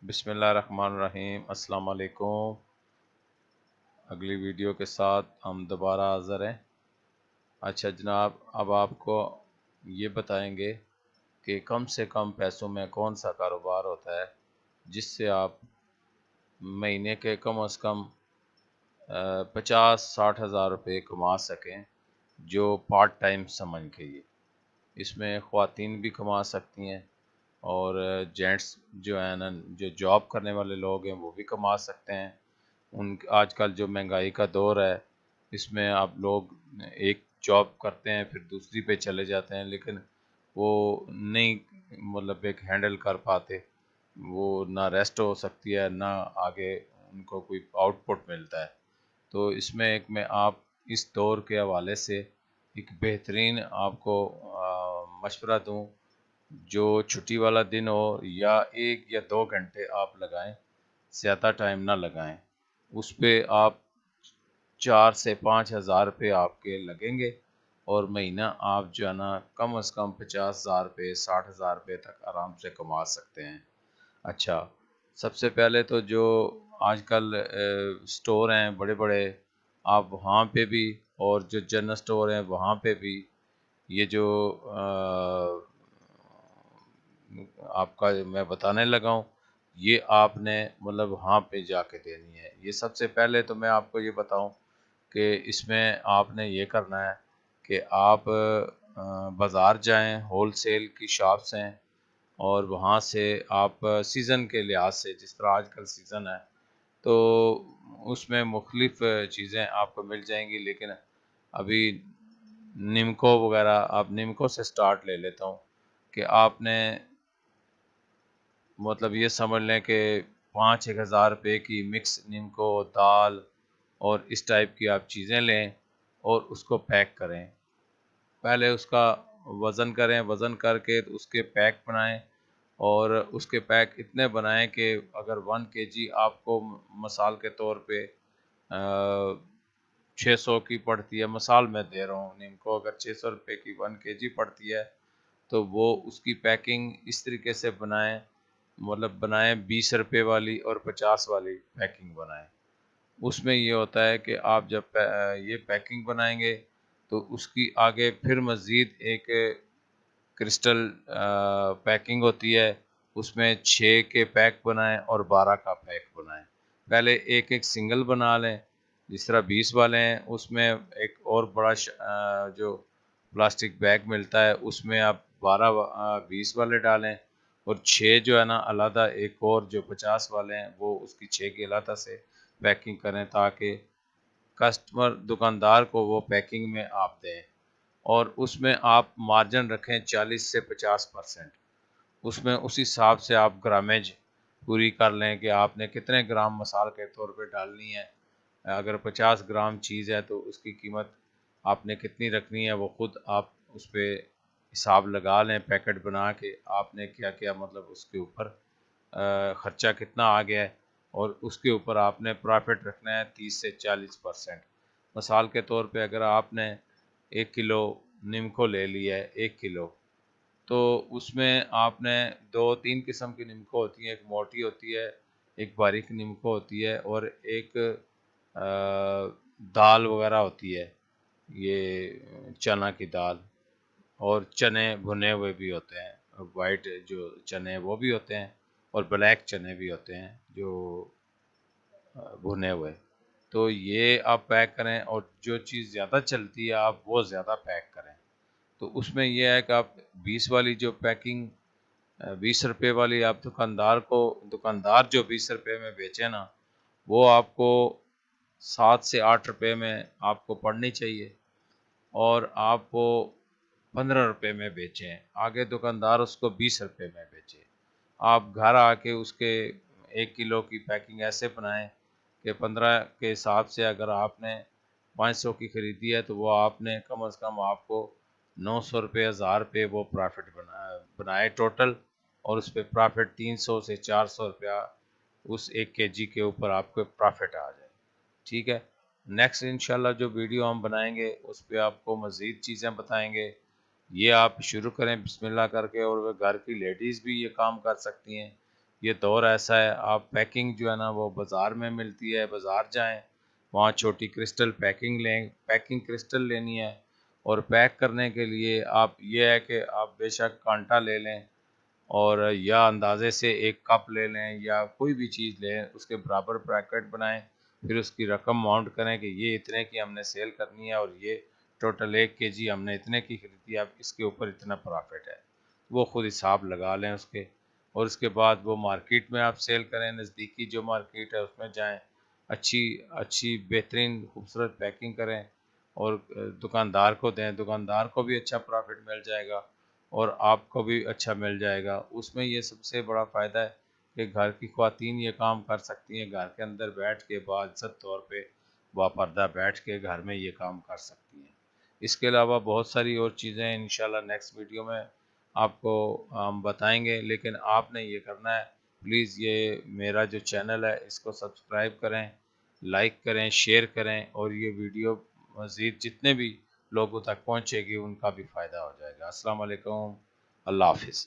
بسم اللہ الرحمن الرحیم۔ السلام علیکم۔ اگلی ویڈیو کے ساتھ ہم دوبارہ حاضر ہیں۔ اچھا جناب، اب آپ کو یہ بتائیں گے کہ کم سے کم پیسوں میں کون سا کاروبار ہوتا ہے جس سے آپ مہینے کے کم از کم 50-60 ہزار روپے کما سکیں، جو پارٹ ٹائم سمجھ کے۔ اس میں خواتین بھی کما سکتی ہیں اور جینٹس جو ہیں نا، جو جاب کرنے والے لوگ ہیں وہ بھی کما سکتے ہیں۔ آج کل جو مہنگائی کا دور ہے، اس میں آپ لوگ ایک جاب کرتے ہیں پھر دوسری پہ چلے جاتے ہیں، لیکن وہ نہیں ایک ہینڈل کر پاتے، وہ نہ ریسٹ ہو سکتی ہے نہ آگے ان کو کوئی آؤٹ پٹ ملتا ہے۔ تو اس میں میں آپ اس دور کے حوالے سے ایک بہترین آپ کو مشورہ دوں، جو چھٹی والا دن ہو یا 1 یا 2 گھنٹے آپ لگائیں، زیادہ ٹائم نہ لگائیں، اس پہ آپ 4 سے 5 ہزار روپے آپ کے لگیں گے اور مہینہ آپ جو ہے نا کم از کم 50 ہزار روپے 60 ہزار روپے تک آرام سے کما سکتے ہیں۔ اچھا، سب سے پہلے تو جو آج کل سٹور ہیں بڑے بڑے، آپ وہاں پہ بھی، اور جو جنرل سٹور ہیں وہاں پہ بھی، یہ جو آپ کا میں بتانے لگا ہوں، یہ آپ نے وہاں پہ جا کے دینی ہے۔ یہ سب سے پہلے تو میں آپ کو یہ بتاؤں کہ اس میں آپ نے یہ کرنا ہے کہ آپ بازار جائیں، ہول سیل کی شاپس ہیں، اور وہاں سے آپ سیزن کے لحاظ سے، جس طرح آج کل سیزن ہے تو اس میں مختلف چیزیں آپ کو مل جائیں گی، لیکن ابھی نمکو وغیرہ، آپ نمکو سے سٹارٹ لے لیتا ہوں کہ آپ نے یہ سمجھ لیں کہ 5-1 ہزار روپے کی مکس نمکو دال اور اس ٹائپ کی آپ چیزیں لیں اور اس کو پیک کریں۔ پہلے اس کا وزن کریں، وزن کر کے اس کے پیک بنائیں، اور اس کے پیک اتنے بنائیں کہ اگر 1 kg آپ کو مثال کے طور پہ 600 کی پڑتی ہے، مثال میں دے رہا ہوں، نیم کو اگر 600 روپے کی 1 kg پڑتی ہے تو وہ اس کی پیکنگ اس طریقے سے بنائیں، بنائیں 20 روپے والی اور 50 والی پیکنگ بنائیں۔ اس میں یہ ہوتا ہے کہ آپ جب یہ پیکنگ بنائیں گے تو اس کی آگے پھر مزید ایک کرسٹل پیکنگ ہوتی ہے، اس میں 6 کے پیک بنائیں اور 12 کا پیک بنائیں۔ پہلے ایک سنگل بنا لیں، جس طرح 20 والے ہیں، اس میں ایک اور بڑا جو پلاسٹک بیگ ملتا ہے، اس میں آپ 12-20 والے ڈالیں، اور 6 جو ہے نا علیحدہ، ایک اور جو 50 والے ہیں وہ اس کی 6 کی علیحدہ سے پیکنگ کریں، تاکہ کسٹمر دکاندار کو وہ پیکنگ میں آپ دیں، اور اس میں آپ مارجن رکھیں 40 سے 50%۔ اس میں اسی حساب سے آپ گرامیج پوری کر لیں کہ آپ نے کتنے گرام مثال کے طور پہ ڈالنی ہے۔ اگر 50 گرام چیز ہے تو اس کی قیمت آپ نے کتنی رکھنی ہے، وہ خود آپ اس پہ حساب لگا لیں، پیکٹ بنا کے آپ نے کیا کیا اس کے اوپر خرچہ کتنا آ گیا ہے، اور اس کے اوپر آپ نے پرافٹ رکھنا ہے 30 سے 40%۔ مثال کے طور پہ اگر آپ نے 1 کلو نمکو لے لیا ہے، 1 کلو، تو اس میں آپ نے 2-3 قسم کی نمکو ہوتی ہیں، ایک موٹی ہوتی ہے، ایک باریک نمکو ہوتی ہے، اور ایک دال وغیرہ ہوتی ہے، یہ چنا کی دال، اور چنے بھنے ہوئے بھی ہوتے ہیں، وائٹ جو چنے وہ بھی ہوتے ہیں، اور بلیک چنے بھی ہوتے ہیں جو بھنے ہوئے۔ تو یہ آپ پیک کریں، اور جو چیز زیادہ چلتی ہے آپ وہ زیادہ پیک کریں۔ تو اس میں یہ ہے کہ آپ 20 والی جو پیکنگ، 20 روپے والی آپ دکاندار جو 20 روپے میں بیچے نا، وہ آپ کو 7 سے 8 روپے میں آپ کو پڑنی چاہیے، اور آپ وہ 15 روپے میں بیچیں، آگے دکاندار اس کو 20 روپے میں بیچے۔ آپ گھر آ کے اس کے 1 کلو کی پیکنگ ایسے بنائیں کہ 15 کے حساب سے اگر آپ نے 500 کی خریدی ہے تو وہ آپ نے کم از کم آپ کو 900 روپے 1000 روپے وہ پرافٹ بنائے ٹوٹل، اور اس پہ پرافٹ 300 سے 400 روپیہ اس 1 kg کے اوپر آپ کو پرافٹ آ جائے۔ ٹھیک ہے، نیکسٹ انشاءاللہ جو ویڈیو ہم بنائیں گے اس پہ آپ کو مزید چیزیں بتائیں گے۔ یہ آپ شروع کریں بسم اللہ کر کے، اور وہ گھر کی لیڈیز بھی یہ کام کر سکتی ہیں، یہ دور ایسا ہے، آپ پیکنگ جو ہے نا وہ بازار میں ملتی ہے، بازار جائیں وہاں چھوٹی کرسٹل پیکنگ لیں، پیکنگ کرسٹل لینی ہے، اور پیک کرنے کے لیے آپ یہ ہے کہ آپ بے شک کانٹا لے لیں، اور یا اندازے سے ایک کپ لے لیں یا کوئی بھی چیز لیں، اس کے برابر پیکٹ بنائیں، پھر اس کی رقم ماؤنٹ کریں کہ یہ اتنے کی ہم نے سیل کرنی ہے، اور یہ ٹوٹل 1 kg ہم نے اتنے کی خریدی ہے، اب اس کے اوپر اتنا پرافٹ ہے، وہ خود حساب لگا لیں اس کے، اور اس کے بعد وہ مارکیٹ میں آپ سیل کریں، نزدیکی جو مارکیٹ ہے اس میں جائیں، اچھی اچھی بہترین خوبصورت پیکنگ کریں، اور دکاندار کو دیں، دکاندار کو بھی اچھا پرافٹ مل جائے گا، اور آپ کو بھی اچھا مل جائے گا۔ اس میں یہ سب سے بڑا فائدہ ہے کہ گھر کی خواتین یہ کام کر سکتی ہیں، گھر کے اندر بیٹھ کے باعزت طور پہ باپردہ بیٹھ کے گھر میں یہ کام کر سکتی ہیں۔ اس کے علاوہ بہت ساری اور چیزیں ہیں، انشاءاللہ نیکسٹ ویڈیو میں آپ کو ہم بتائیں گے، لیکن آپ نے یہ کرنا ہے، پلیز یہ میرا جو چینل ہے اس کو سبسکرائب کریں، لائک کریں، شیئر کریں، اور یہ ویڈیو مزید جتنے بھی لوگوں تک پہنچے گی ان کا بھی فائدہ ہو جائے گا۔ السلام علیکم، اللہ حافظ۔